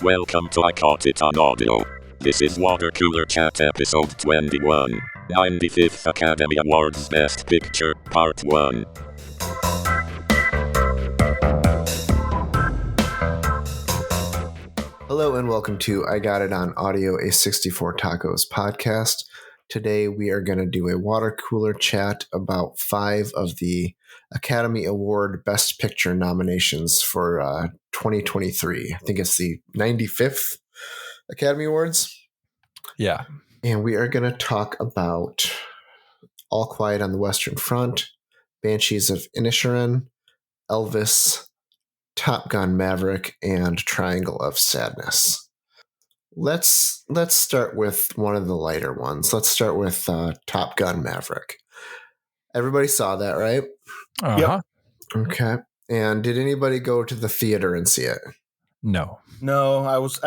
Welcome to I Caught It on Audio. This is Water Cooler Chat episode 21, 95th Academy Awards Best Picture, Part 1. Hello and welcome to I Got It on Audio, a 64 Tacos podcast. Today we are going to do a water cooler chat about 5 of the Academy Award Best Picture nominations for 2023. I think it's the 95th Academy Awards. Yeah. And we are going to talk about All Quiet on the Western Front, Banshees of Inisherin, Elvis, Top Gun Maverick, and Triangle of Sadness. Let's start with one of the lighter ones. Let's start with Top Gun Maverick. Everybody saw that, right? Uh-huh. Yep. Okay. And did anybody go to the theater and see it? No. No, I was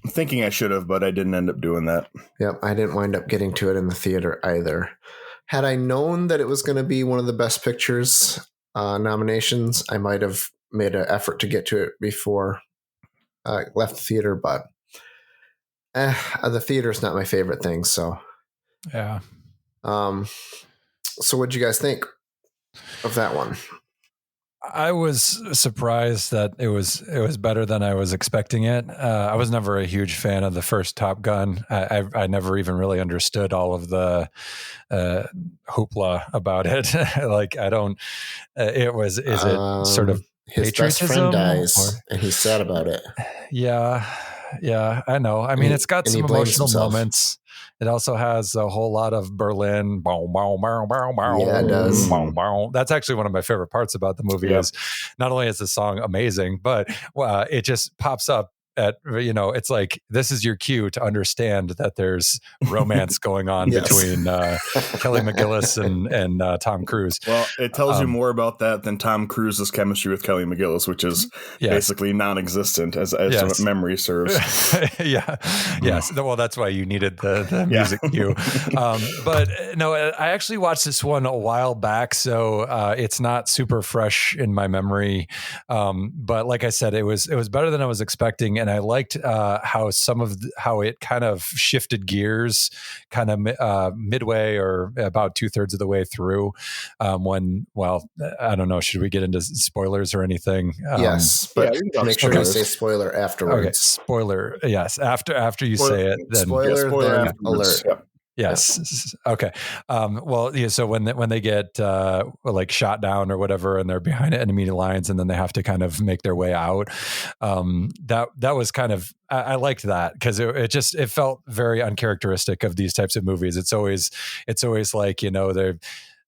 thinking I should have, but I didn't end up doing that. Yep, I didn't wind up getting to it in the theater either. Had I known that it was going to be one of the Best Pictures nominations, I might have made an effort to get to it before I left the theater, but the theater is not my favorite thing. So, Yeah. So what'd you guys think of that one? I was surprised that it was better than I was expecting it. I was never a huge fan of the first Top Gun. I never even really understood all of the hoopla about it. Like I don't. Is it sort of his best friend dies and he's sad about it? Yeah, I know. I mean, it's got some emotional moments. It also has a whole lot of Berlin. Yeah, it does. That's actually one of my favorite parts about the movie. Is not only is the song amazing, but it just pops up at, it's like, this is your cue to understand that there's romance going on between Kelly McGillis and Tom Cruise. Well, it tells you more about that than Tom Cruise's chemistry with Kelly McGillis, which is basically non-existent as memory serves. Yes. Well, that's why you needed the music cue. But no, I actually watched this one a while back, so it's not super fresh in my memory. But like I said, it was better than I was expecting. And I liked how how it kind of shifted gears kind of midway or about 2/3 of the way through I don't know. Should we get into spoilers or anything? Yes, but make sure you say spoiler afterwards. Okay, spoiler. Yes. After you say it, then spoiler then alert. Yep. Yes. Okay. So when they get like shot down or whatever, and they're behind enemy lines, and then they have to kind of make their way out. That was kind of I liked that because it felt very uncharacteristic of these types of movies. It's always like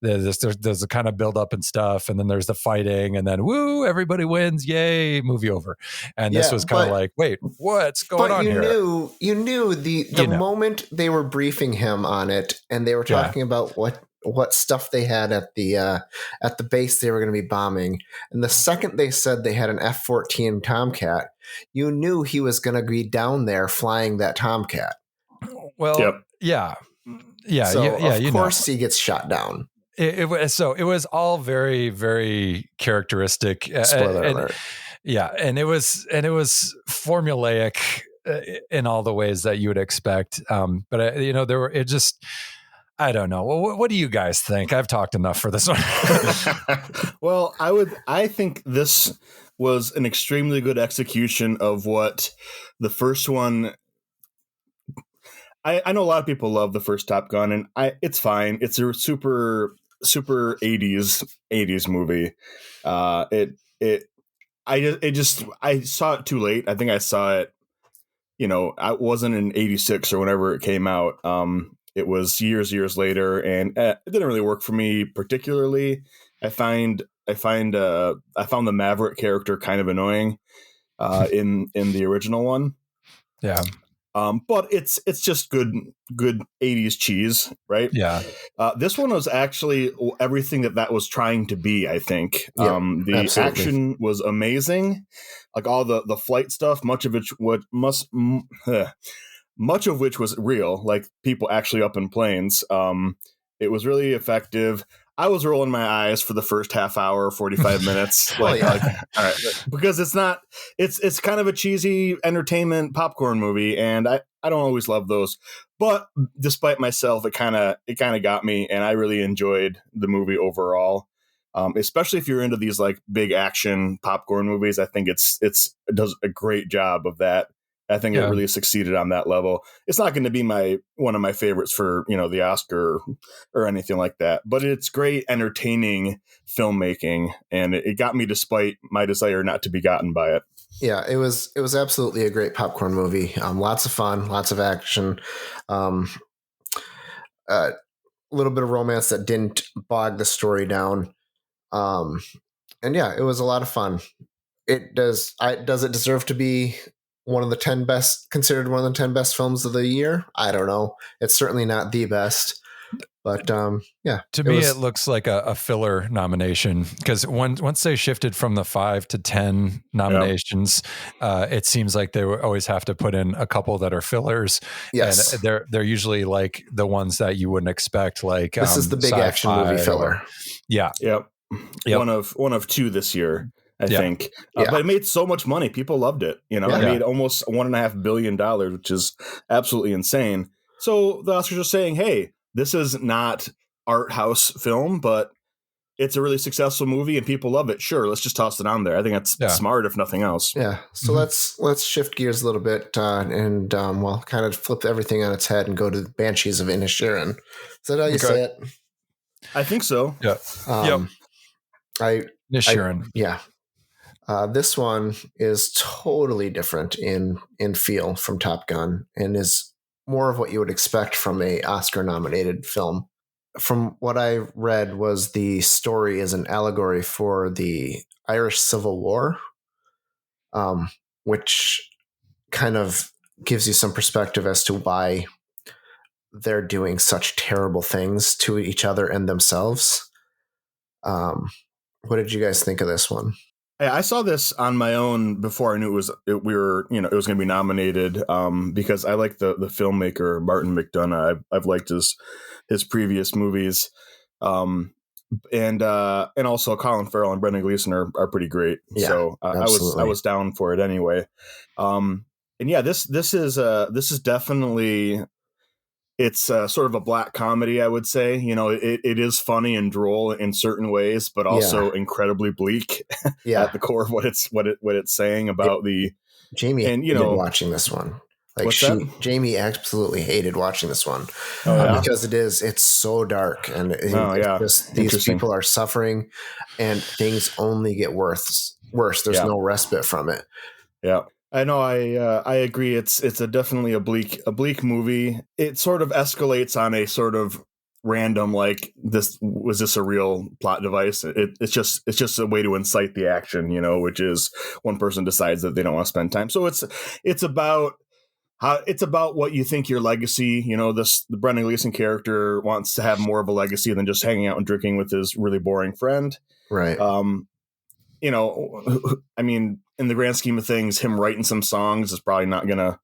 there's a kind of build up and stuff, and then there's the fighting, and then woo, everybody wins, yay, movie over. And this was kind of like, wait, what's going on here? You knew the moment they were briefing him on it, and they were talking about what stuff they had at the base they were going to be bombing, and the second they said they had an F-14 Tomcat, you knew he was going to be down there flying that Tomcat. Well, of course he gets shot down. It was all very, very characteristic. Spoiler alert. Yeah, and it was formulaic in all the ways that you would expect. But I don't know. What do you guys think? I've talked enough for this one. Well, I think this was an extremely good execution of what the first one. I know a lot of people love the first Top Gun, and it's fine. It's a super 80s movie. I saw it too late. I think I saw it, I wasn't in 86 or whenever it came out. It was years later, and it didn't really work for me particularly. I found the Maverick character kind of annoying in the original one. Yeah. But it's just good 80s cheese, right? Yeah. This one was actually everything that was trying to be, I think. The absolutely. action was amazing. Like all the flight stuff, much of which was real, like people actually up in planes. It was really effective. I was rolling my eyes for the first half hour, 45 minutes. Like, yeah. like, all right, because it's kind of a cheesy entertainment popcorn movie, and I don't always love those. But despite myself, it kind of got me, and I really enjoyed the movie overall. Especially if you're into these like big action popcorn movies, I think it does a great job of that. I think it really succeeded on that level. It's not going to be one of my favorites for, the Oscar or anything like that, but it's great, entertaining filmmaking, and it got me despite my desire not to be gotten by it. Yeah, it was absolutely a great popcorn movie. Lots of fun, lots of action, a little bit of romance that didn't bog the story down. And yeah, it was a lot of fun. Does it deserve to be considered one of the 10 best films of the year? I don't know. It's certainly not the best, but yeah. To me, it looks like a filler nomination, because once they shifted from the 5 to 10 nominations, it seems like they always have to put in a couple that are fillers. Yes, and they're usually like the ones that you wouldn't expect. Like this is the big action movie filler. Yeah. Yep. One of two this year, I think. But it made so much money. People loved it. It made almost $1.5 billion, which is absolutely insane. So the Oscars are saying, hey, this is not art house film, but it's a really successful movie and people love it. Sure, let's just toss it on there. I think that's smart, if nothing else. Yeah. So let's shift gears a little bit and kind of flip everything on its head and go to the Banshees of Inisherin. Is that how you say it? I think so. Yeah. Inisherin. Yeah. This one is totally different in feel from Top Gun and is more of what you would expect from a Oscar-nominated film. From what I read, was the story is an allegory for the Irish Civil War, which kind of gives you some perspective as to why they're doing such terrible things to each other and themselves. What did you guys think of this one? I saw this on my own before I knew it was going to be nominated, because I like the filmmaker Martin McDonagh. I've liked his previous movies, and also Colin Farrell and Brendan Gleeson are pretty great. Yeah, so I was down for it anyway. And yeah, this is definitely. It's sort of a black comedy, I would say. It is funny and droll in certain ways, but also incredibly bleak at the core of what it's saying about Jamie hated watching this one. Jamie absolutely hated watching this one because it's so dark and these people are suffering and things only get worse. There's no respite from it. Yeah. I know. I agree. It's definitely a bleak movie. It sort of escalates on a sort of random, like, was this a real plot device? It's just a way to incite the action, which is one person decides that they don't want to spend time. So it's about what you think your legacy. The Brendan Gleeson character wants to have more of a legacy than just hanging out and drinking with his really boring friend. Right. I mean, in the grand scheme of things, him writing some songs is probably not going to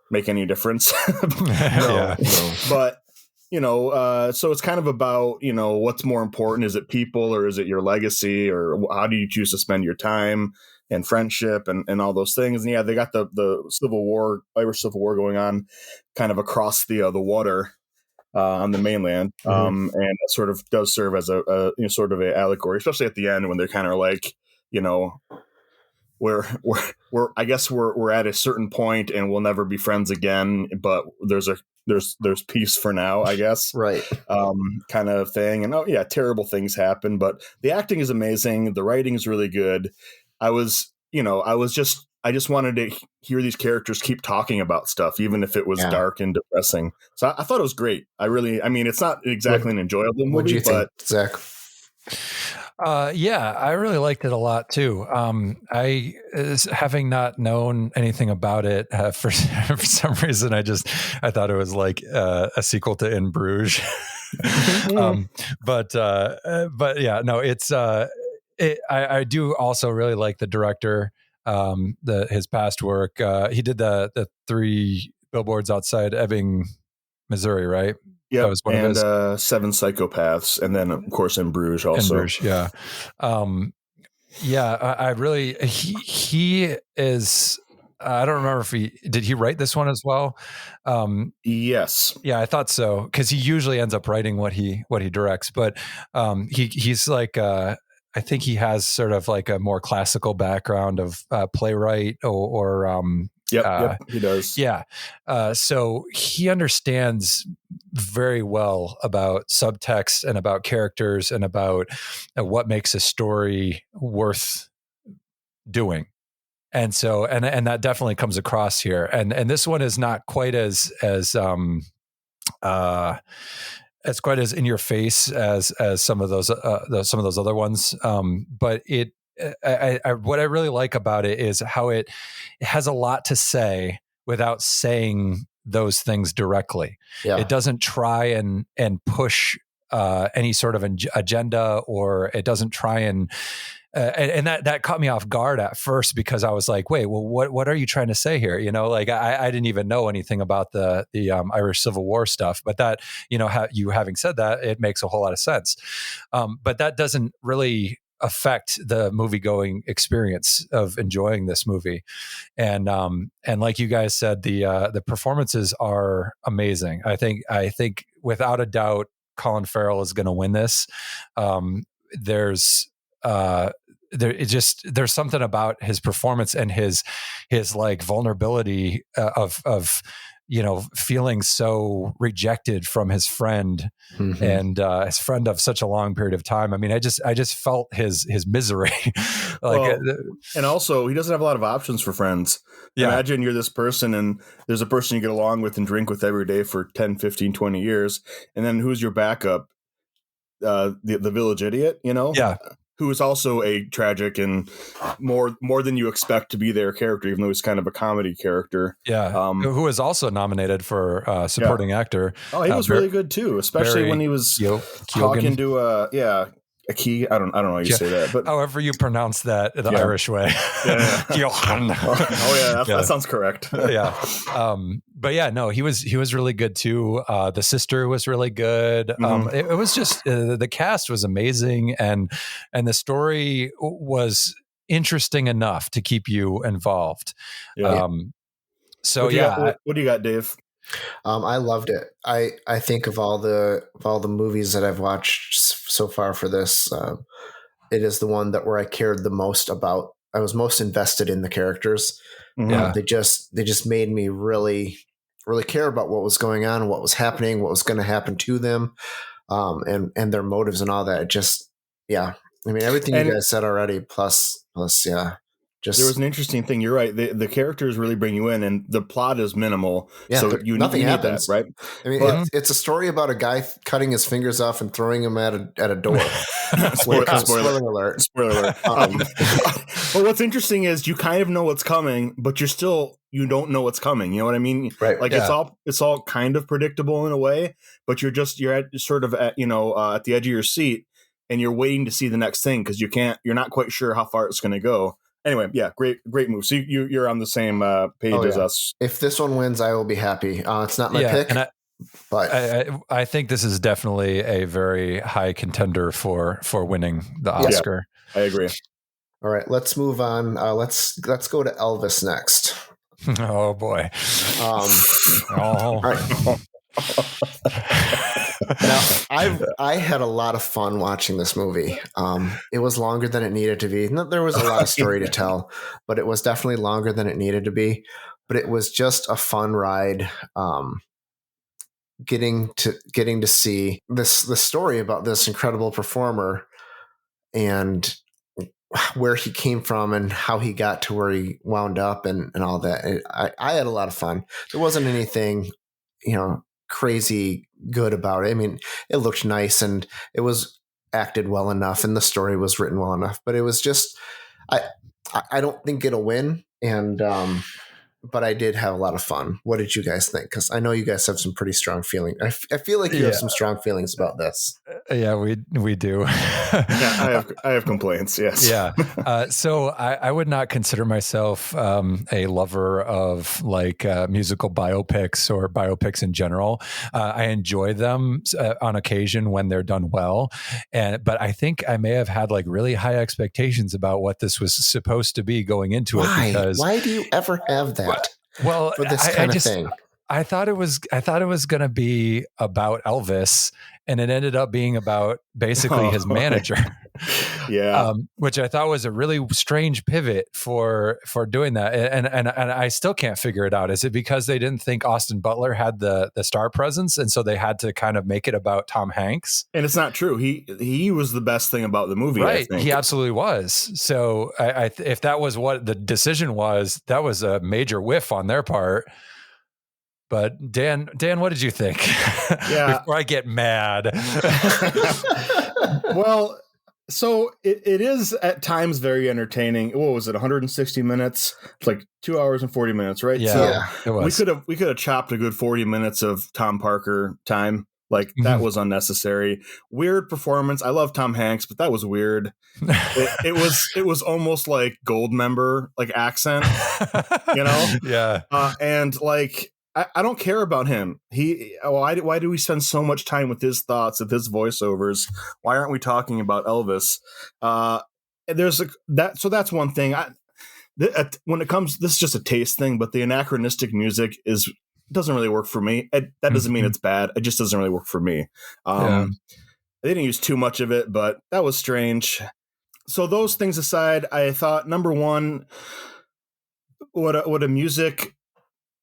make any difference. No. But, so it's kind of about, what's more important? Is it people or is it your legacy, or how do you choose to spend your time and friendship and all those things? And yeah, they got the Irish Civil War going on kind of across the water on the mainland. And it sort of does serve as a sort of an allegory, especially at the end when they're kind of like, we're I guess we're at a certain point and we'll never be friends again, but there's peace for now, I guess. Right. Kind of thing. And terrible things happen, but the acting is amazing. The writing is really good. I just wanted to hear these characters keep talking about stuff, even if it was dark and depressing. So I thought it was great. It's not exactly an enjoyable movie, what do you think, Zach? I really liked it a lot too. Having not known anything about it for some reason, I thought it was like a sequel to In Bruges. But yeah, no, it's I do also really like the director, his past work. He did the 3 Billboards Outside Ebbing, Missouri, right? Yep. That was one of his. Seven Psychopaths, and then of course in Bruges In also. Bruges, yeah. I really he is. I don't remember if he write this one as well. Yes. Yeah, I thought so, because he usually ends up writing what he directs. But he's like I think he has sort of like a more classical background of playwright or Yep, he does. yeah. So he understands very well about subtext and about characters and about what makes a story worth doing. And so, and that definitely comes across here. And this one is not quite as quite as in your face as some of those other ones. But it, what I really like about it is how it has a lot to say without saying those things directly. Yeah. It doesn't try and push any sort of agenda, or it doesn't try and that caught me off guard at first, because I was like, wait, well, what are you trying to say here? You know, like I didn't even know anything about the Irish Civil War stuff, but that, you know, you having said that, it makes a whole lot of sense. But that doesn't really affect the movie going experience of enjoying this movie. And like you guys said, the performances are amazing. I think without a doubt, Colin Farrell is going to win this. There's something about his performance and his like vulnerability of you know, feeling so rejected from his friend, Mhm. and his friend of such a long period of time. I mean, I just felt his misery. Like, and also he doesn't have a lot of options for friends. Yeah. Imagine you're this person and there's a person you get along with and drink with every day for 10, 15, 20 years. And then who's your backup? The village idiot, you know? Yeah. Who is also a tragic and more than you expect to be their character, even though he's kind of a comedy character. Yeah, who was also nominated for supporting actor. Oh, he was really good too, especially when he was talking to a key. I don't know how you say that, but however you pronounce that the Irish way. Johan. That sounds correct. Yeah. But yeah, no, he was really good too. The sister was really good. It was just the cast was amazing, and the story was interesting enough to keep you involved. Yeah. So what do you got, Dave? I loved it. I think of all the movies that I've watched so far for this, it is the one where I cared the most about. I was most invested in the characters. Yeah. They just made me really care about what was going on, what was happening, what was going to happen to them, and their motives and all that. It just, yeah. I mean, everything you guys said already, plus, yeah. There was an interesting thing. You're right. The characters really bring you in, and the plot is minimal. Yeah, so nothing happens, that, right? I mean, it's a story about a guy cutting his fingers off and throwing them at a door. Spoiler alert! Spoiler alert! But what's interesting is you kind of know what's coming, but you don't know what's coming. You know what I mean? Right. Like it's all kind of predictable in a way, but you're sort of at the edge of your seat, and you're waiting to see the next thing because you're not quite sure how far it's going to go. Anyway, yeah, great move. So you're on the same page as us. If this one wins, I will be happy. It's not my pick, but I think this is definitely a very high contender for winning the Oscar. Yeah, I agree. All right, let's move on. Let's go to Elvis next. Oh boy. All right. Now, I had a lot of fun watching this movie. It was longer than it needed to be. There was a lot of story to tell, but it was definitely longer than it needed to be. But it was just a fun ride. Getting to see the story about this incredible performer and where he came from and how he got to where he wound up and all that. I had a lot of fun. There wasn't anything, crazy good about it. I mean, it looked nice and it was acted well enough and the story was written well enough, but it was just, I don't think it'll win. And but I did have a lot of fun. What did you guys think? Because I know you guys have some pretty strong feelings. I feel like you have some strong feelings about this. Yeah, we do. Yeah, I have complaints. Yes. Yeah. So I would not consider myself a lover of like musical biopics or biopics in general. I enjoy them on occasion when they're done well, but I think I may have had like really high expectations about what this was supposed to be going into it. Because why do you ever have that? Well, for this kind of thing. I thought it was going to be about Elvis, and it ended up being about basically his manager. Yeah, which I thought was a really strange pivot for doing that, and I still can't figure it out. Is it because they didn't think Austin Butler had the star presence, and so they had to kind of make it about Tom Hanks? And it's not true. He was the best thing about the movie. Right, I think. he absolutely was. So if that was what the decision was, that was a major whiff on their part. But Dan, what did you think? Yeah. Before I get mad. Well, so it is at times very entertaining. What was it? 160 minutes? It's like 2 hours and 40 minutes, right? Yeah, so it was. We could have chopped a good 40 minutes of Tom Parker time. Like that was unnecessary. Weird performance. I love Tom Hanks, but that was weird. It was almost like Goldmember like accent, you know? Yeah. And like I don't care about him. Why do we spend so much time with his thoughts, with his voiceovers? Why aren't we talking about Elvis? So that's one thing. When it comes, this is just a taste thing, but the anachronistic music doesn't really work for me. That doesn't mean it's bad. It just doesn't really work for me. They didn't use too much of it, but that was strange. So those things aside, I thought number one, what a music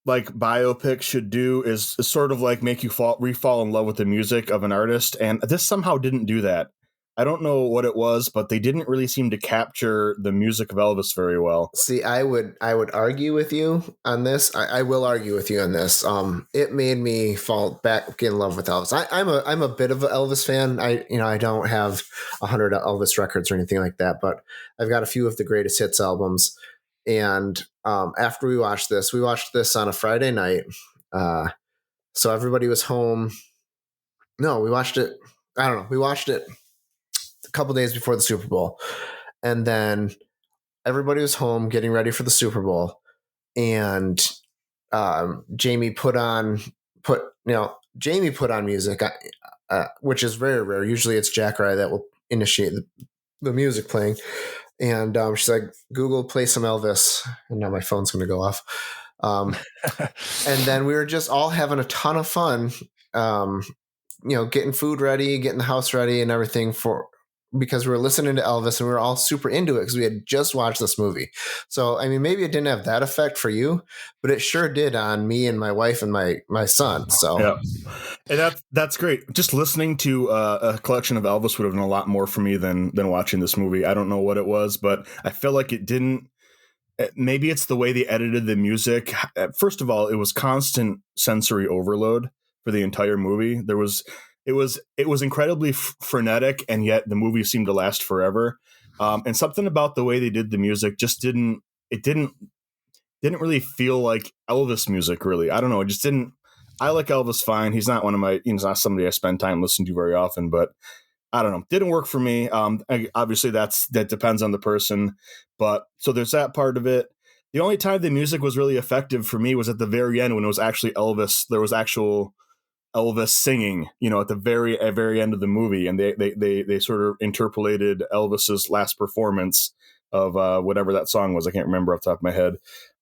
like biopic should do is sort of like make you fall in love with the music of an artist, and this somehow didn't do that. I don't know what it was, but they didn't really seem to capture the music of Elvis very well. See, I would argue with you on this. I will argue with you on this. It made me fall back in love with Elvis. I'm a bit of an Elvis fan. I don't have 100 Elvis records or anything like that, but I've got a few of the greatest hits albums. And after we watched this on a Friday night. So everybody was home. No, we watched it. I don't know. We watched it a couple days before the Super Bowl, and then everybody was home getting ready for the Super Bowl, and Jamie put on music, which is very rare. Usually it's Jack or I that will initiate the music playing, and she's like, Google, play some Elvis, and now my phone's going to go off. And then we were just all having a ton of fun, getting food ready, getting the house ready and everything because we were listening to Elvis and we were all super into it because we had just watched this movie. So, I mean, maybe it didn't have that effect for you, but it sure did on me and my wife and my son. So, yeah. And that's great. Just listening to a collection of Elvis would have been a lot more for me than watching this movie. I don't know what it was, but I feel like it didn't. Maybe it's the way they edited the music. First of all, it was constant sensory overload for the entire movie. It was incredibly frenetic, and yet the movie seemed to last forever. And something about the way they did the music just didn't really feel like Elvis music. Really, I don't know. It just didn't. I like Elvis fine. He's not he's not somebody I spend time listening to very often, but I don't know. Didn't work for me. Obviously that depends on the person, but so there's that part of it. The only time the music was really effective for me was at the very end when it was actually Elvis. There was actual Elvis singing, at the very end of the movie, and they sort of interpolated Elvis's last performance of whatever that song was. I can't remember off the top of my head.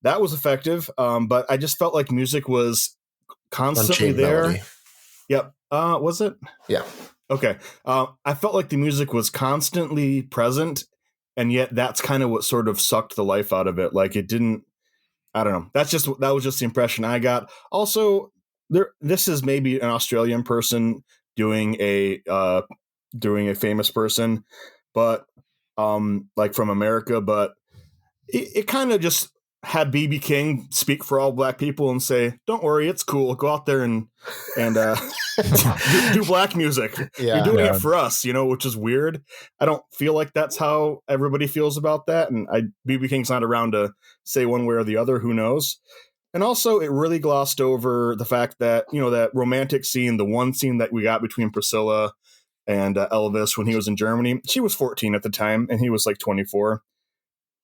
That was effective, but I just felt like music was constantly Unchained there. Melody. Yep. Was it? Yeah. Okay. I felt like the music was constantly present, and yet that's kind of what sort of sucked the life out of it. Like it didn't. I don't know. That was just the impression I got. Also, this is maybe an Australian person doing a famous person, but like from America, but it kind of just have BB King speak for all black people and say, "Don't worry, it's cool. Go out there and do black music. Yeah. You're doing it for us," which is weird. I don't feel like that's how everybody feels about that. And BB King's not around to say one way or the other. Who knows? And also, it really glossed over the fact that, that romantic scene, the one scene that we got between Priscilla and Elvis when he was in Germany. She was 14 at the time, and he was like 24.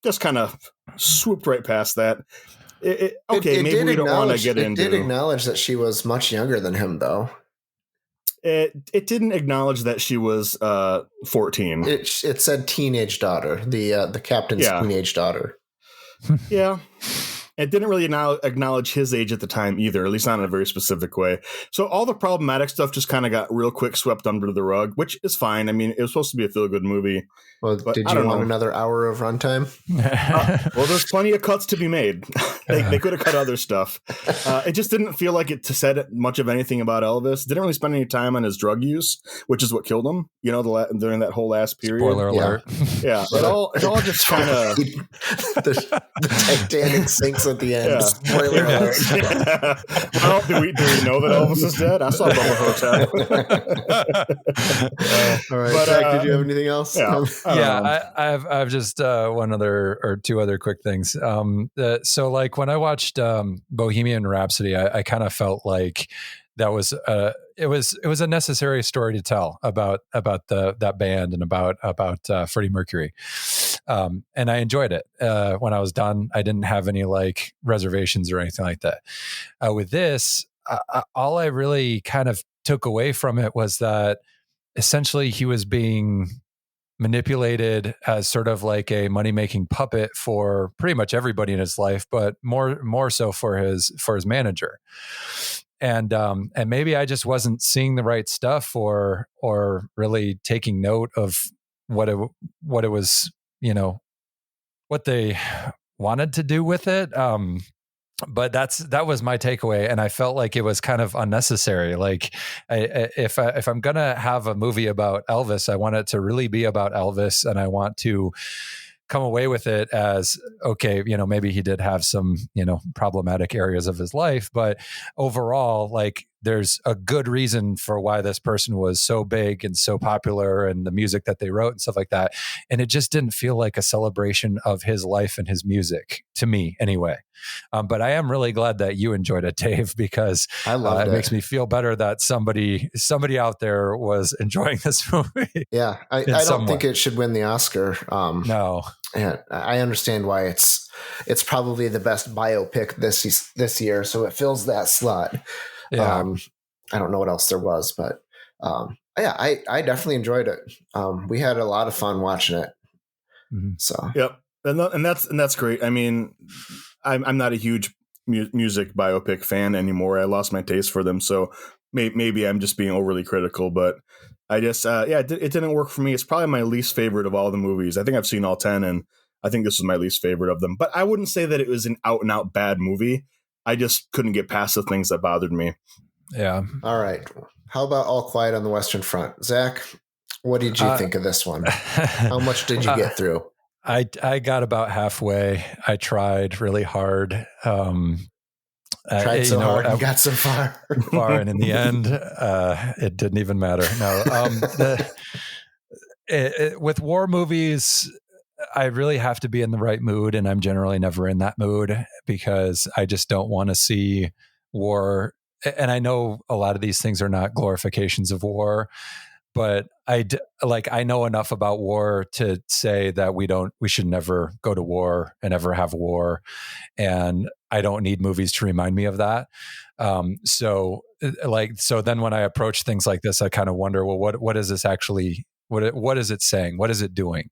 Just kind of swooped right past that. Maybe we don't want to get into. It did acknowledge that she was much younger than him, though. It didn't acknowledge that she was 14. It said teenage daughter, the captain's teenage daughter. Yeah. It didn't really acknowledge his age at the time either, at least not in a very specific way. So all the problematic stuff just kind of got real quick swept under the rug, which is fine. I mean, it was supposed to be a feel-good movie. Well, did you want another hour of runtime? Well, there's plenty of cuts to be made. They could have cut other stuff. It just didn't feel like it said much of anything about Elvis. Didn't really spend any time on his drug use, which is what killed him, during that whole last period. Spoiler alert. Yeah. It all just kind of... the Titanic sinks at the end. Yeah. Spoiler alert. Yeah. Well, do we know that Elvis is dead? I saw Bubba Hotel. All right, Zach, did you have anything else? Yeah, I've just one other or two other quick things. So like when I watched Bohemian Rhapsody, I kind of felt like that was it was a necessary story to tell about that band and about Freddie Mercury, and I enjoyed it. When I was done, I didn't have any like reservations or anything like that. With this, all I really kind of took away from it was that essentially he was being manipulated as sort of like a money-making puppet for pretty much everybody in his life, but more so for his manager. And maybe I just wasn't seeing the right stuff or really taking note of what it was, what they wanted to do with it. But that was my takeaway, and I felt like it was kind of unnecessary. Like, if I'm gonna have a movie about Elvis, I want it to really be about Elvis, and I want to come away with it as, okay, maybe he did have some, problematic areas of his life, but overall, like, there's a good reason for why this person was so big and so popular and the music that they wrote and stuff like that. And it just didn't feel like a celebration of his life and his music to me anyway. But I am really glad that you enjoyed it, Dave, because I loved it. It makes me feel better that somebody out there was enjoying this movie. Yeah. I don't think it should win the Oscar. No. Yeah, I understand why it's probably the best biopic this year. So it fills that slot. Yeah. I don't know what else there was, but I definitely enjoyed it. We had a lot of fun watching it. Mm-hmm. So yep, and that's great. I mean, I'm not a huge music biopic fan anymore. I lost my taste for them, so maybe I'm just being overly critical. But I just it didn't work for me. It's probably my least favorite of all the movies. I think I've seen all 10, and I think this was my least favorite of them. But I wouldn't say that it was an out and out bad movie. I just couldn't get past the things that bothered me. Yeah. All right. How about All Quiet on the Western Front? Zach, what did you think of this one? How much did you get through? I got about halfway. I tried really hard. Tried so hard and got so far. And in the end, it didn't even matter. No. With war movies, I really have to be in the right mood, and I'm generally never in that mood because I just don't want to see war. And I know a lot of these things are not glorifications of war, but I know enough about war to say that we should never go to war and ever have war. And I don't need movies to remind me of that. So then when I approach things like this, I kind of wonder, well, what is this actually? What is it saying? What is it doing?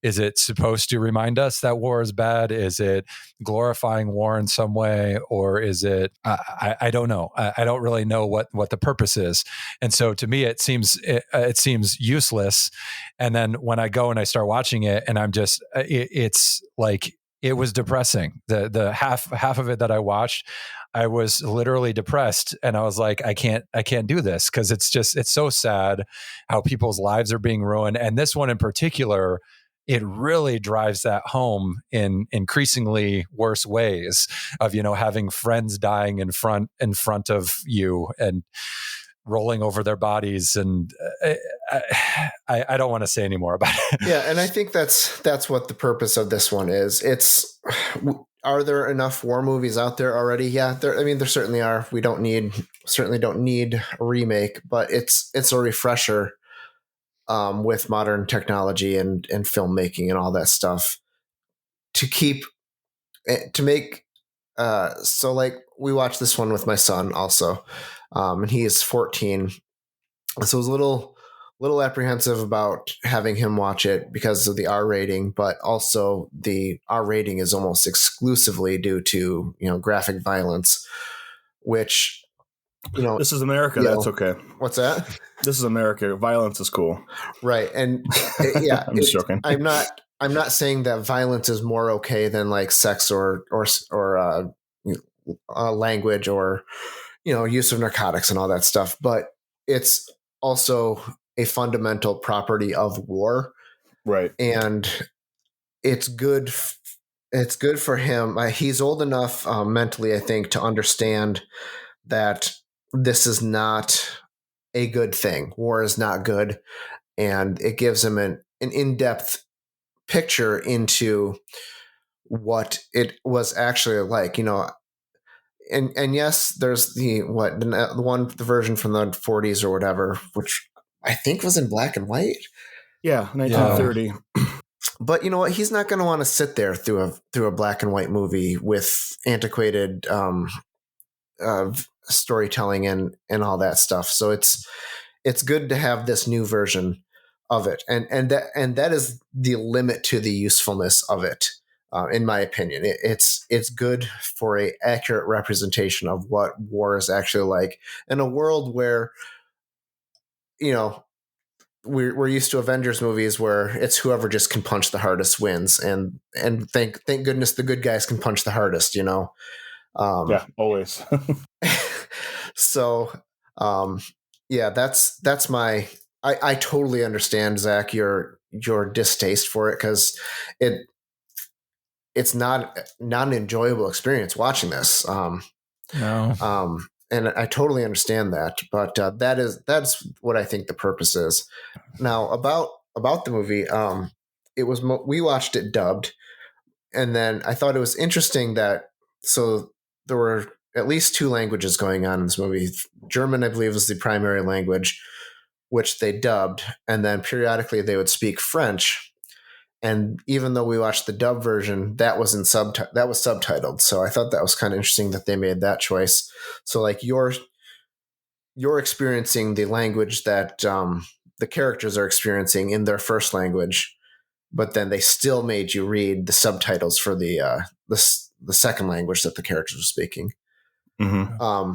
Is it supposed to remind us that war is bad? Is it glorifying war in some way? Or is it, I don't know. I don't really know what the purpose is. And so to me, it seems useless. And then when I go and I start watching it and I'm just, it's like, it was depressing. The half of it that I watched, I was literally depressed, and I was like, I can't do this because it's so sad how people's lives are being ruined. And this one in particular, it really drives that home in increasingly worse ways of, having friends dying in front of you and rolling over their bodies. And I don't want to say any more about it. Yeah. And I think that's what the purpose of this one is. Are there enough war movies out there already? Yeah. There certainly are. We certainly don't need a remake, but it's a refresher with modern technology and filmmaking and all that stuff to make. So like we watched this one with my son also, and he is 14. So I was a little apprehensive about having him watch it because of the R rating, but also the R rating is almost exclusively due to, graphic violence, which, this is America. That's okay. What's that? This is America. Violence is cool. Right. And yeah, I'm just joking. I'm not saying that violence is more okay than like sex or language or, use of narcotics and all that stuff, but it's also a fundamental property of war. Right. And it's good. It's good for him. He's old enough mentally, I think, to understand that this is not a good thing. War is not good. And it gives him an in-depth picture into what it was actually like, and yes, there's the version from the 40s or whatever, which I think was in black and white. Yeah, 1930. But you know what? He's not going to want to sit there through a black and white movie with antiquated storytelling and all that stuff. So it's good to have this new version of it, and that is the limit to the usefulness of it. In my opinion, it's good for a accurate representation of what war is actually like in a world where, we're used to Avengers movies where it's whoever just can punch the hardest wins, and thank goodness the good guys can punch the hardest, Yeah, always. So, yeah, that's my. I totally understand, Zach, your distaste for it because it's not an enjoyable experience watching this. No. And I totally understand that, but that's what I think the purpose is. Now about the movie, we watched it dubbed, and then I thought it was interesting that there were at least two languages going on in this movie. German, I believe, was the primary language, which they dubbed, and then periodically they would speak French. And even though we watched the dub version, that was subtitled. So I thought that was kind of interesting that they made that choice. So like you're experiencing the language that the characters are experiencing in their first language, but then they still made you read the subtitles for the second language that the characters were speaking. Mm-hmm.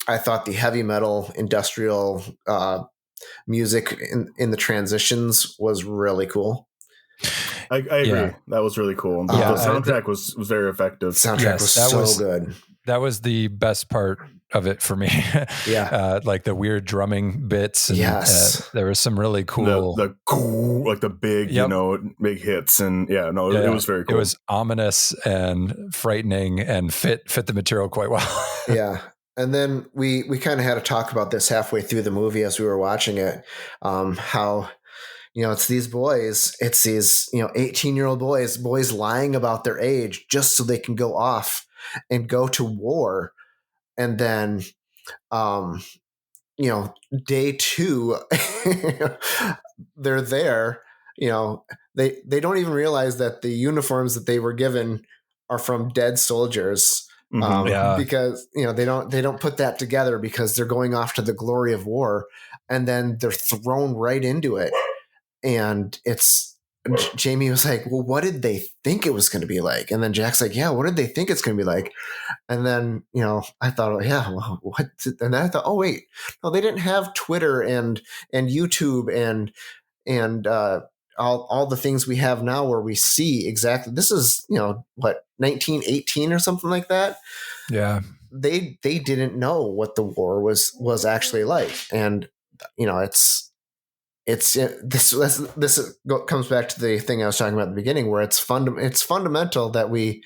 I thought the heavy metal industrial music in the transitions was really cool. I agree. Yeah. That was really cool. The soundtrack was very effective. Soundtrack was so good. That was the best part of it for me. Yeah. Like the weird drumming bits. And, yes. There was some really cool. The cool, like the big, big hits. And it was very cool. It was ominous and frightening and fit the material quite well. Yeah. And then we kind of had a talk about this halfway through the movie as we were watching it, how, it's these boys, it's these, 18-year-old boys lying about their age just so they can go off and go to war. And then, day two, they're there, they don't even realize that the uniforms that they were given are from dead soldiers. Because, they don't put that together because they're going off to the glory of war, and then they're thrown right into it. And Jamie was like, well, what did they think it was going to be like? And then Jack's like, yeah, what did they think it's going to be like? And then, I thought, yeah, well, what? And then I thought, oh, wait, no, they didn't have Twitter and YouTube and all the things we have now where we see exactly, this is, 1918 or something like that. Yeah. They didn't know what the war was actually like. And, comes back to the thing I was talking about at the beginning, where it's fundamental that we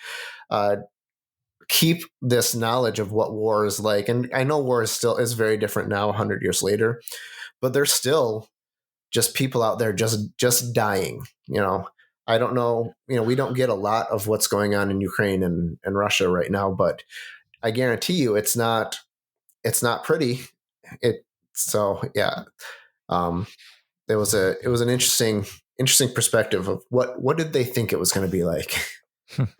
keep this knowledge of what war is like. And I know war is very different now, 100 years later, but there's still just people out there just dying. I don't know. We don't get a lot of what's going on in Ukraine and Russia right now, but I guarantee you, it's not pretty. So yeah. It was an interesting perspective of what did they think it was going to be like.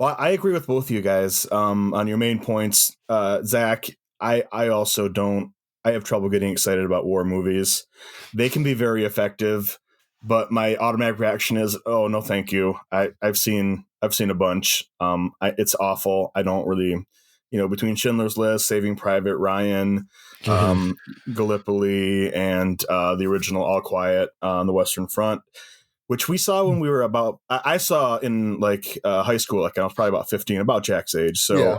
Well, I agree with both of you guys on your main points. Zach, I also don't. I have trouble getting excited about war movies. They can be very effective, but my automatic reaction is, oh no, thank you. I've seen a bunch. It's awful. I don't really, between Schindler's List, Saving Private Ryan, Gallipoli, and the original All Quiet on the Western Front, which we saw when we were I saw in high school, I was probably about 15, about Jack's age. So yeah.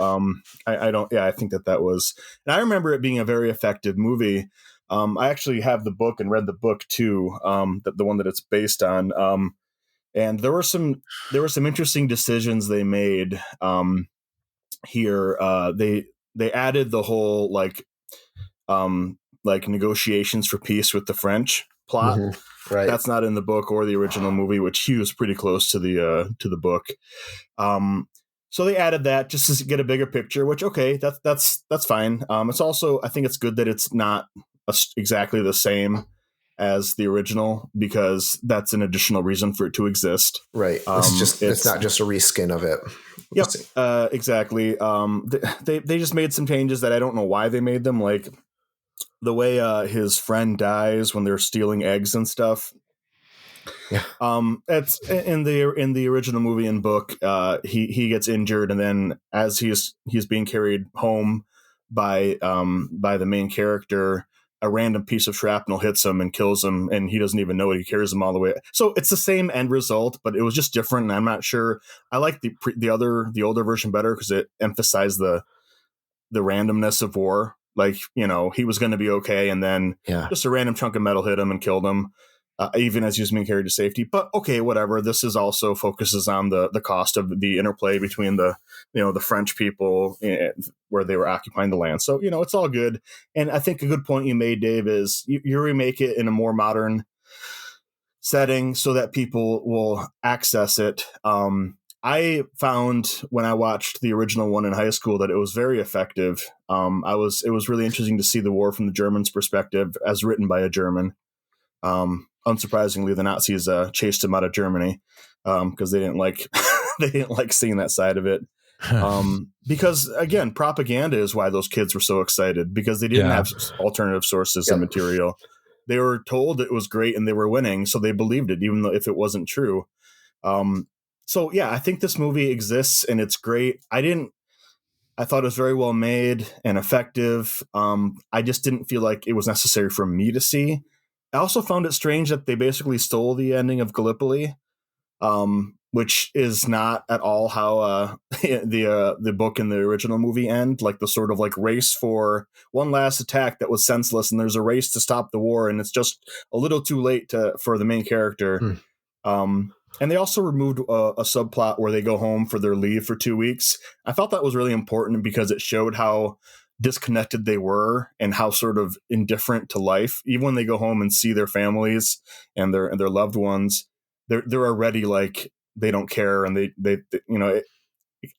I think that was, and I remember it being a very effective movie. I actually have the book and read the book too, the one that it's based on. And there were some interesting decisions they made here. They added the whole negotiations for peace with the French plot. Mm-hmm. Right. That's not in the book or the original movie, which he was pretty close to the book. So they added that just to get a bigger picture, which, okay, that's fine. It's also, I think it's good that it's not exactly the same as the original, because that's an additional reason for it to exist. Right. It's not just a reskin of it. Yep. Exactly. They just made some changes that I don't know why they made them, like the way his friend dies when they're stealing eggs and stuff. Yeah. That's in the original movie and book. He gets injured, and then as he's being carried home by the main character, a random piece of shrapnel hits him and kills him, and he doesn't even know it. He carries him all the way. So it's the same end result, but it was just different. And I'm not sure. I like the older version better because it emphasized the randomness of war. Like, he was going to be okay, and then just a random chunk of metal hit him and killed him, even as he was being carried to safety. But okay, whatever. This is also focuses on the cost of the interplay between the French people where they were occupying the land. So, it's all good. And I think a good point you made, Dave, is you remake it in a more modern setting so that people will access it. I found when I watched the original one in high school that it was very effective. It was really interesting to see the war from the Germans' perspective as written by a German. Unsurprisingly, the Nazis chased him out of Germany because they didn't like seeing that side of it. Because again, propaganda is why those kids were so excited, because they didn't have alternative sources of material. They were told it was great and they were winning, so they believed it, even though if it wasn't true. So yeah, I think this movie exists and it's great. I thought it was very well made and effective. I just didn't feel like it was necessary for me to see. I also found it strange that they basically stole the ending of Gallipoli, which is not at all how the book and the original movie end. Like the sort of like race for one last attack that was senseless, and there's a race to stop the war, and it's just a little too late for the main character. And they also removed a subplot where they go home for their leave for 2 weeks. I felt that was really important because it showed how disconnected they were and how sort of indifferent to life. Even when they go home and see their families and their loved ones, they're already like they don't care, and they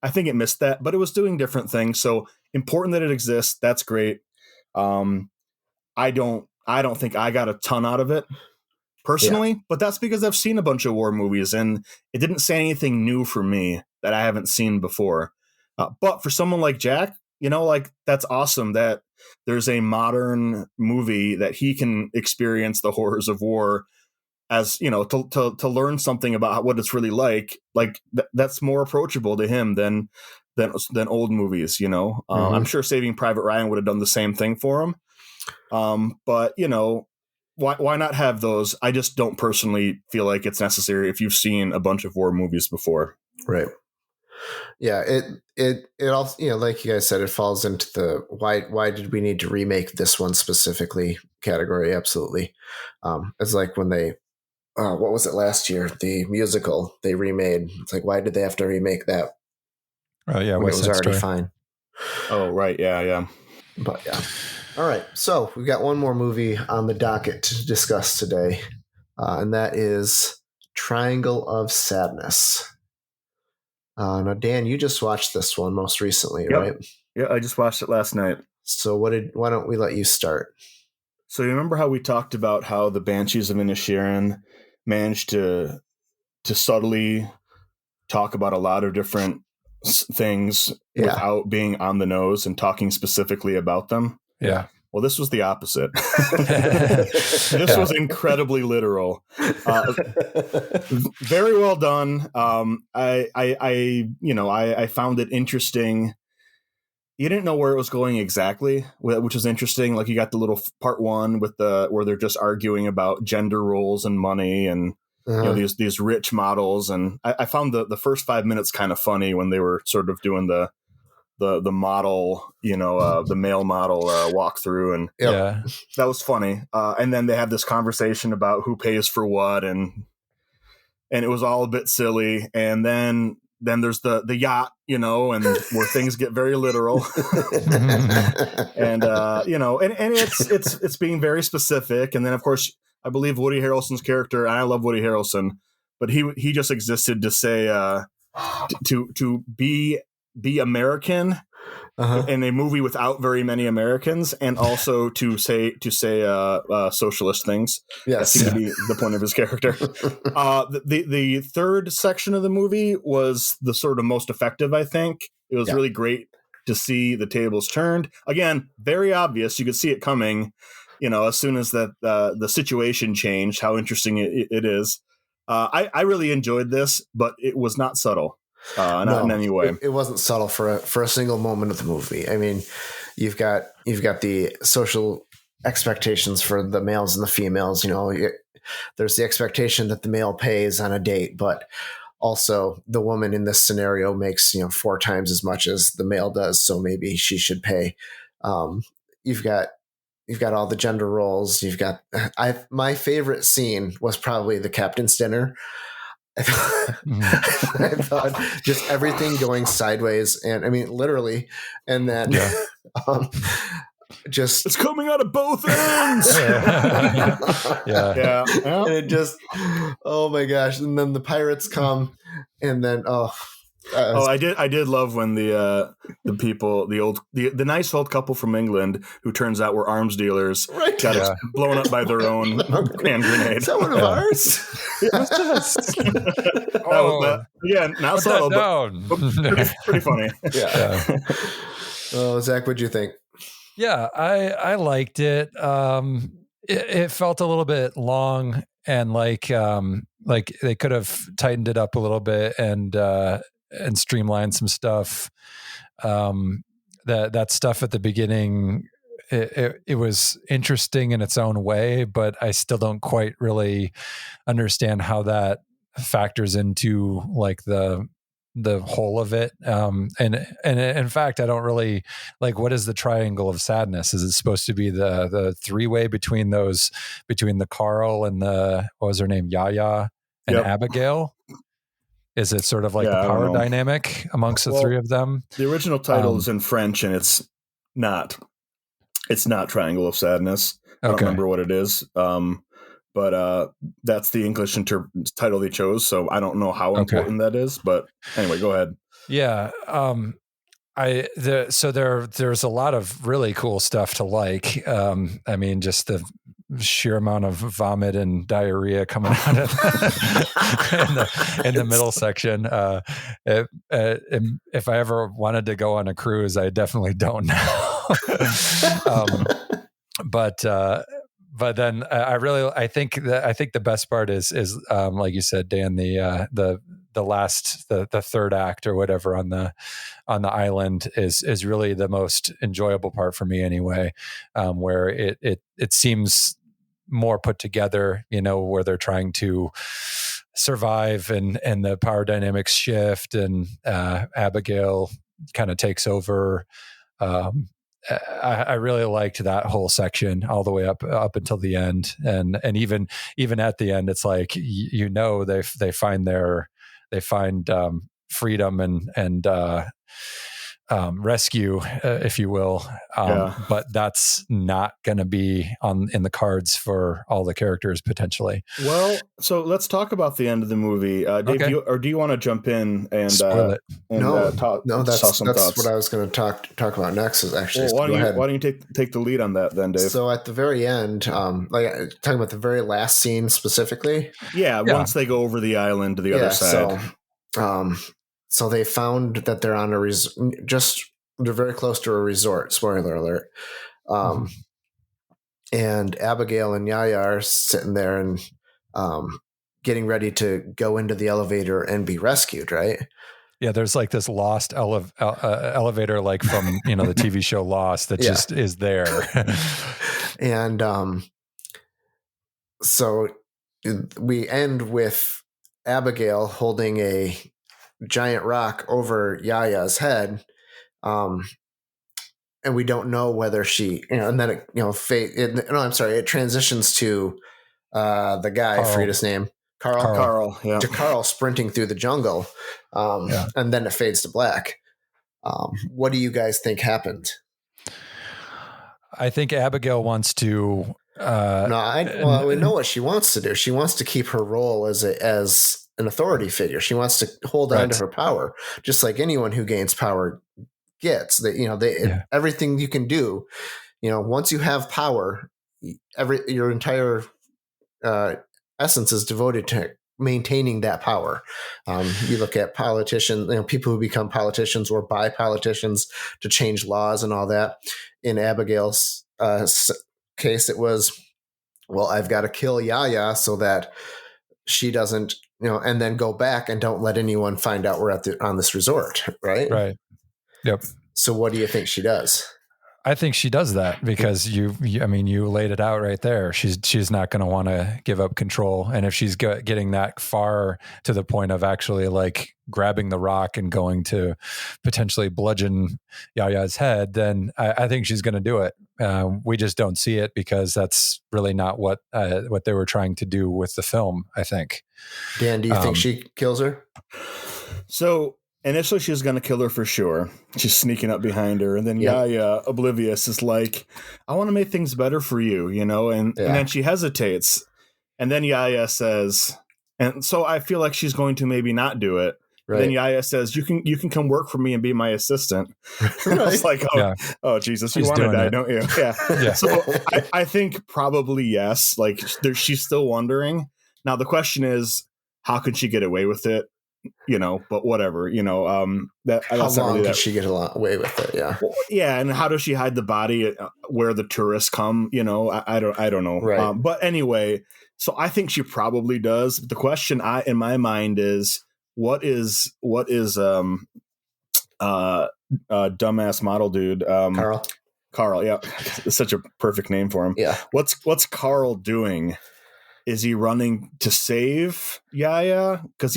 I think it missed that, but it was doing different things. So important that it exists. That's great. I don't think I got a ton out of it personally, but that's because I've seen a bunch of war movies and it didn't say anything new for me that I haven't seen before. But for someone like Jack, that's awesome that there's a modern movie that he can experience the horrors of war as, to learn something about what it's really like that's more approachable to him than old movies, I'm sure Saving Private Ryan would have done the same thing for him. But why not have those? I just don't personally feel like it's necessary if you've seen a bunch of war movies before. Right. Yeah, it also, like you guys said, it falls into the why did we need to remake this one specifically category. Absolutely. It's like when they what was it last year, the musical they remade. It's like, why did they have to remake that Oh yeah, when it West was Side already Story. fine? Oh, right. Yeah. But yeah. All right, so we've got one more movie on the docket to discuss today, and that is Triangle of Sadness. Now, Dan, you just watched this one most recently, Yep. right? Yeah, I just watched it last night. So why don't we let you start? So you remember how we talked about how the Banshees of Inisherin managed to subtly talk about a lot of different things Yeah. without being on the nose and talking specifically about them? Yeah. Well, this was the opposite. This was incredibly literal. Very well done. I found it interesting. You didn't know where it was going exactly, which was interesting. Like, you got the little part one with where they're just arguing about gender roles and money and these rich models. And I found the first 5 minutes kind of funny when they were sort of doing the model, the male model walkthrough, and Yeah. that was funny. And then they have this conversation about who pays for what, and it was all a bit silly. And then there's the yacht, and where things get very literal. And and it's being very specific. And then, of course, I believe Woody Harrelson's character, and I love Woody Harrelson, but he just existed to say to be American in a movie without very many Americans, and also to say socialist things. Yes, that seemed to be the point of his character. The third section of the movie was the sort of most effective, I think. It was really great to see the tables turned. Again, very obvious. You could see it coming, as soon as the situation changed, how interesting it is. I really enjoyed this, but it was not subtle. Not in any way. It wasn't subtle for a single moment of the movie. I mean, you've got the social expectations for the males and the females. There's the expectation that the male pays on a date, but also the woman in this scenario makes 4 times as much as the male does, so maybe she should pay. You've got all the gender roles. You've got my favorite scene was probably the captain's dinner. I thought just everything going sideways, and I mean literally, and then just it's coming out of both ends. Yeah. And it just, oh my gosh! And then the pirates come, and then I did love when the people, the nice old couple from England, who turns out were arms dealers, got blown up by their own hand grenade. Is that one of ours? Not subtle, but pretty funny. Yeah. Oh, Zach, what'd you think? Yeah, I liked it. It felt a little bit long, and like they could have tightened it up a little bit and streamlined some stuff. That stuff at the beginning, it was interesting in its own way, but I still don't quite really understand how that factors into like the whole of it. And in fact, I don't really like, what is the Triangle of Sadness? Is it supposed to be the 3-way between the Carl and what was her name? Yaya and Abigail? Is it sort of like the power dynamic amongst the 3 of them? The original title is in French, and it's not Triangle of Sadness. I don't remember what it is. But that's the English title they chose, so I don't know how important that is. But anyway, go ahead. Yeah, there's a lot of really cool stuff to like. I mean, just the sheer amount of vomit and diarrhea coming out of in the middle section. If I ever wanted to go on a cruise, I definitely don't now. But then I think the best part is like you said, Dan, the third act or whatever on the island is really the most enjoyable part for me anyway, where it seems more put together, where they're trying to survive, and the power dynamics shift, and Abigail kind of takes over. I really liked that whole section all the way up until the end, and even at the end, it's like they find freedom and rescue, if you will. But that's not going to be in the cards for all the characters potentially. Well, so let's talk about the end of the movie. Dave, Okay. do you want to jump in and Spoil it? That's what I was going to talk about next. Is actually why don't you take the lead on that then, Dave? So at the very end, like talking about the very last scene specifically. Yeah, once they go over the island to the other side. So they found that they're on they're very close to a resort. Spoiler alert. And Abigail and Yaya are sitting there and getting ready to go into the elevator and be rescued, right? Yeah, there's like this lost elevator, like from the TV show Lost, that just is there. And so we end with Abigail holding a giant rock over Yaya's head, and we don't know whether she, and then it transitions to the guy, I forget his name, Carl, to Carl sprinting through the jungle, and then it fades to black. What do you guys think happened? I think Abigail wants to. We know what she wants to do. She wants to keep her role as an authority figure. She wants to hold on to her power, just like anyone who gains power gets. That everything you can do, once you have power, your entire essence is devoted to maintaining that power. You look at politicians, people who become politicians or buy politicians to change laws and all that. In Abigail's case, it was, well, I've got to kill Yaya so that she doesn't, and then go back and don't let anyone find out we're on this resort, right? Right. Yep. So what do you think she does? I think she does that because you laid it out right there. She's not going to want to give up control. And if she's getting that far to the point of actually like grabbing the rock and going to potentially bludgeon Yaya's head, then I think she's going to do it. We just don't see it because that's really not what they were trying to do with the film, I think. Dan, do you think she kills her? So initially, she was going to kill her for sure. She's sneaking up behind her. And then Yaya, oblivious, is like, I want to make things better for you, And then she hesitates. And then Yaya says, and so I feel like she's going to maybe not do it. Right. Then Yaya says, you can come work for me and be my assistant. Right. I was like, oh, Jesus, you want to die, don't you? Yeah. So I think probably yes. Like she's still wondering. Now, the question is, how could she get away with it? But whatever, how long did she get away with it? Yeah. Well, yeah. And how does she hide the body where the tourists come? I don't know. Right. But anyway, so I think she probably does. The question in my mind is, what is dumbass model dude? Carl. Yeah. It's such a perfect name for him. Yeah. What's Carl doing? Is he running to save Yaya? Because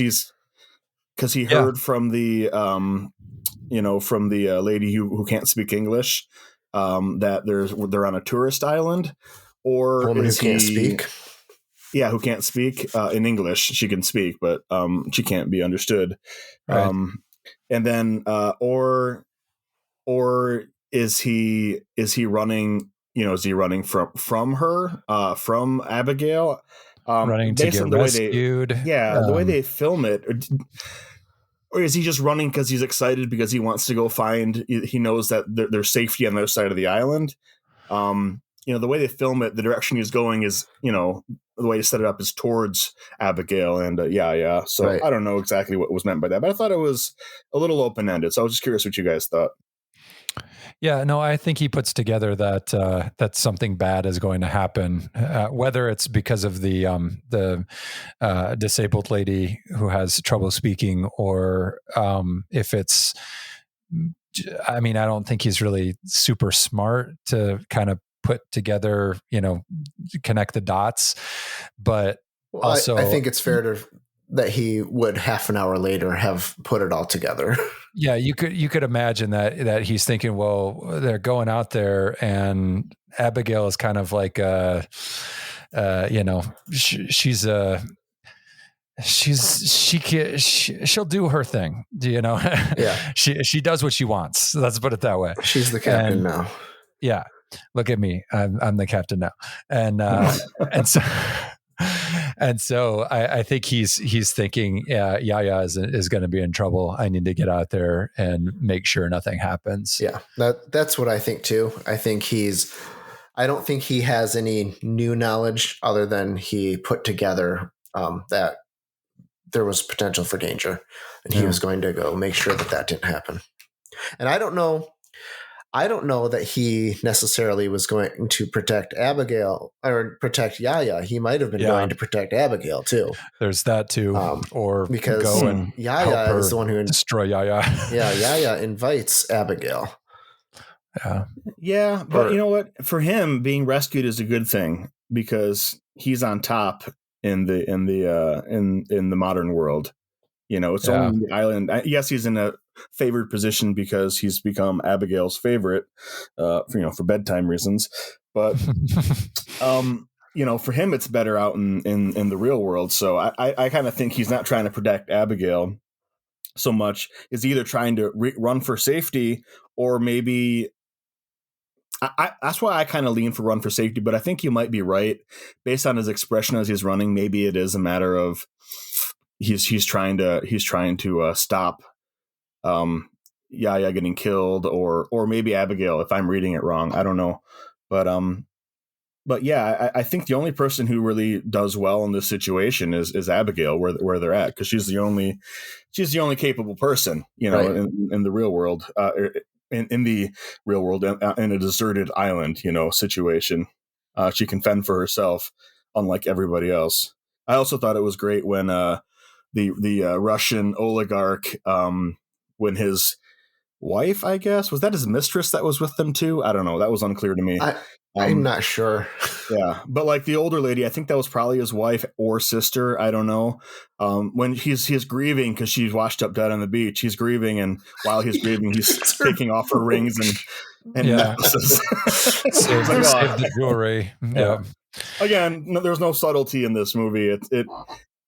he heard from the from the lady who can't speak English that they're on a tourist island, or woman who can't speak. Yeah, who can't speak in English. She can speak, but she can't be understood. Right. And then or is he running? Is he running from her, from Abigail? Running to get rescued. The way they film it. Or is he just running because he's excited because he wants to go find, he knows that there's safety on the other side of the island? The way they film it, the direction he's going is, the way to set it up is towards Abigail and So right. I don't know exactly what was meant by that, but I thought it was a little open-ended. So I was just curious what you guys thought. Yeah, no, I think he puts together that something bad is going to happen, whether it's because of the disabled lady who has trouble speaking, or if it's, I don't think he's really super smart to kind of put together, connect the dots, but also I think it's fair to that he would half an hour later have put it all together. Yeah, you could imagine that he's thinking, well, they're going out there, and Abigail is kind of like she'll do her thing, Yeah. she does what she wants. Let's put it that way. She's the captain now. Yeah, look at me, I'm the captain now, and so. And so I think he's thinking, Yaya is going to be in trouble. I need to get out there and make sure nothing happens. Yeah, that's what I think too. I don't think he has any new knowledge other than he put together that there was potential for danger, and he was going to go make sure that didn't happen. And I don't know that he necessarily was going to protect Abigail or protect Yaya. He might have been going to protect Abigail too. There's that too, or because go and Yaya is the one who destroy Yaya. Yeah, Yaya invites Abigail. Yeah, but you know what? For him, being rescued is a good thing because he's on top in the modern world. It's only the island. Yes, he's in a favored position because he's become Abigail's favorite, for bedtime reasons. But, for him, it's better out in the real world. So I kind of think he's not trying to protect Abigail so much. Is either trying to run for safety or maybe. That's why I kind of lean for run for safety. But I think you might be right based on his expression as he's running. Maybe it is a matter of. He's trying to stop Yaya getting killed or maybe Abigail, if I'm reading it wrong. I don't know. But yeah, I think the only person who really does well in this situation is Abigail where they're at, because she's the only capable person, right. in the real world, in the real world, in a deserted island, situation. She can fend for herself, unlike everybody else. I also thought it was great when the Russian oligarch, when his wife, I guess, was that his mistress that was with them too? I don't know. That was unclear to me. I'm not sure. Yeah. But like the older lady, I think that was probably his wife or sister. I don't know. When he's grieving because she's washed up dead on the beach, he's grieving. And while he's grieving, he's taking off her rings and necklaces. Save the jewelry. Yeah. Again, there's no subtlety in this movie.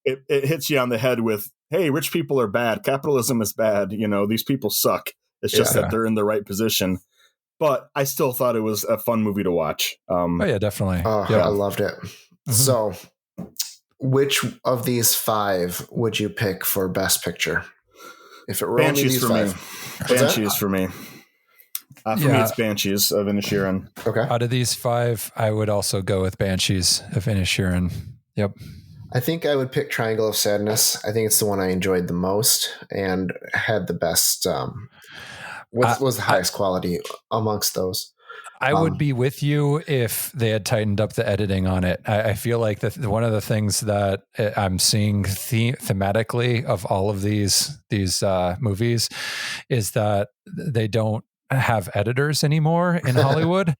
It hits you on the head with, hey, rich people are bad. Capitalism is bad. These people suck. It's just that they're in the right position. But I still thought it was a fun movie to watch. Definitely. I loved it. Mm-hmm. So which of these 5 would you pick for Best Picture? If it were Banshees only these 5. Banshees for me. For me, it's Banshees of Inisherin. Okay. Out of these 5, I would also go with Banshees of Inisherin. Yep. I think I would pick Triangle of Sadness. I think it's the one I enjoyed the most and had the best, was the highest quality amongst those. I would be with you if they had tightened up the editing on it. I feel like one of the things that I'm seeing thematically of all of these movies is that they don't have editors anymore in Hollywood,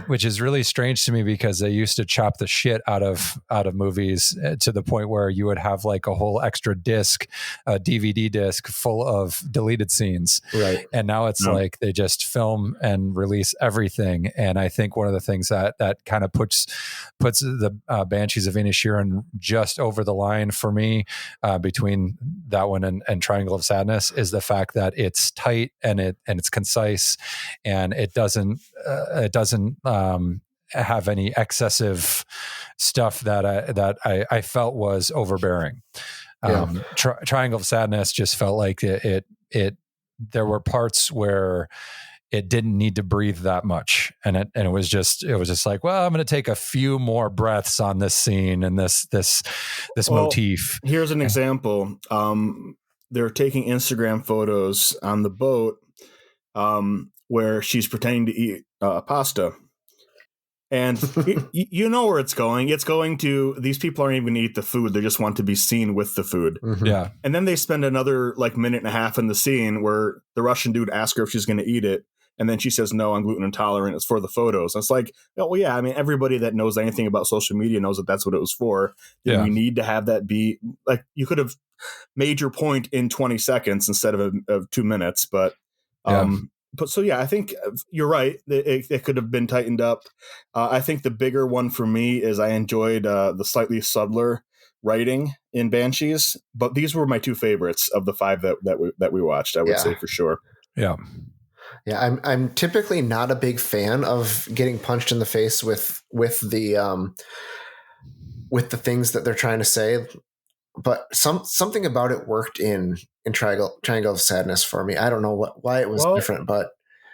which is really strange to me because they used to chop the shit out of movies to the point where you would have like a whole extra disc, a DVD disc full of deleted scenes. Right. And now it's like they just film and release everything. And I think one of the things that kind of puts the Banshees of Inisherin just over the line for me between that one and Triangle of Sadness is the fact that it's tight and it's concise. And it doesn't have any excessive stuff that I felt was overbearing. Triangle of Sadness just felt like it there were parts where it didn't need to breathe that much, and it was just like, well, I'm going to take a few more breaths on this scene and this motif. Here's an example. They're taking Instagram photos on the boat. Where she's pretending to eat pasta. And you know where it's going. It's going to, these people aren't even going to eat the food. They just want to be seen with the food. Mm-hmm. Yeah. And then they spend another minute and a half in the scene where the Russian dude asks her if she's going to eat it. And then she says, no, I'm gluten intolerant. It's for the photos. And it's like, oh, well, yeah, I mean, everybody that knows anything about social media knows that that's what it was for. Did we need to have that be like, you could have made your point in 20 seconds instead of 2 minutes. But so, yeah, I think you're right. It could have been tightened up. I think the bigger one for me is I enjoyed the slightly subtler writing in Banshees, but these were my two favorites of the 5 that we watched, I would say for sure. Yeah. Yeah, I'm typically not a big fan of getting punched in the face with the things that they're trying to say, but something about it worked in Triangle of Sadness for me. I don't know why it was different, but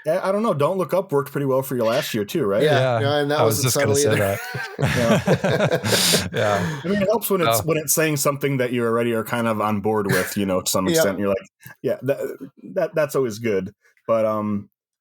I don't know. Don't Look Up worked pretty well for you last year too, right? Yeah, and that I was just going to say that. Yeah. I mean, it helps when it's saying something that you already are kind of on board with, to some extent. You're like, yeah, that's always good. But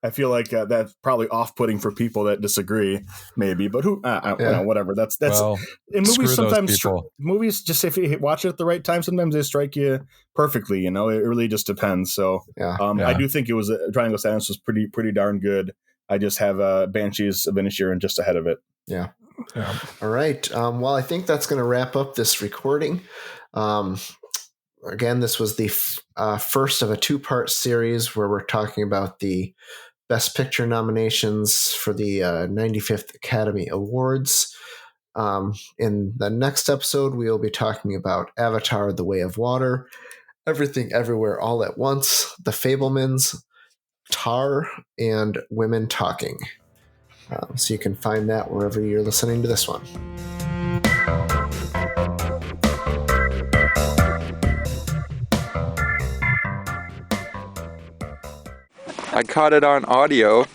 I feel like that's probably off-putting for people that disagree, maybe. But whatever. That's in movies. Sometimes movies, just if you watch it at the right time, sometimes they strike you perfectly. It really just depends. So I do think it was Triangle of Sadness was pretty darn good. I just have Banshees of Inisherin just ahead of it. Yeah. All right. Well, I think that's going to wrap up this recording. Again, this was the first of a 2-part series where we're talking about the Best Picture nominations for the 95th Academy Awards. In the next episode, we will be talking about Avatar: The Way of Water, Everything Everywhere All at Once, The Fabelmans, Tar, and Women Talking. So you can find that wherever you're listening to this one. I caught it on audio.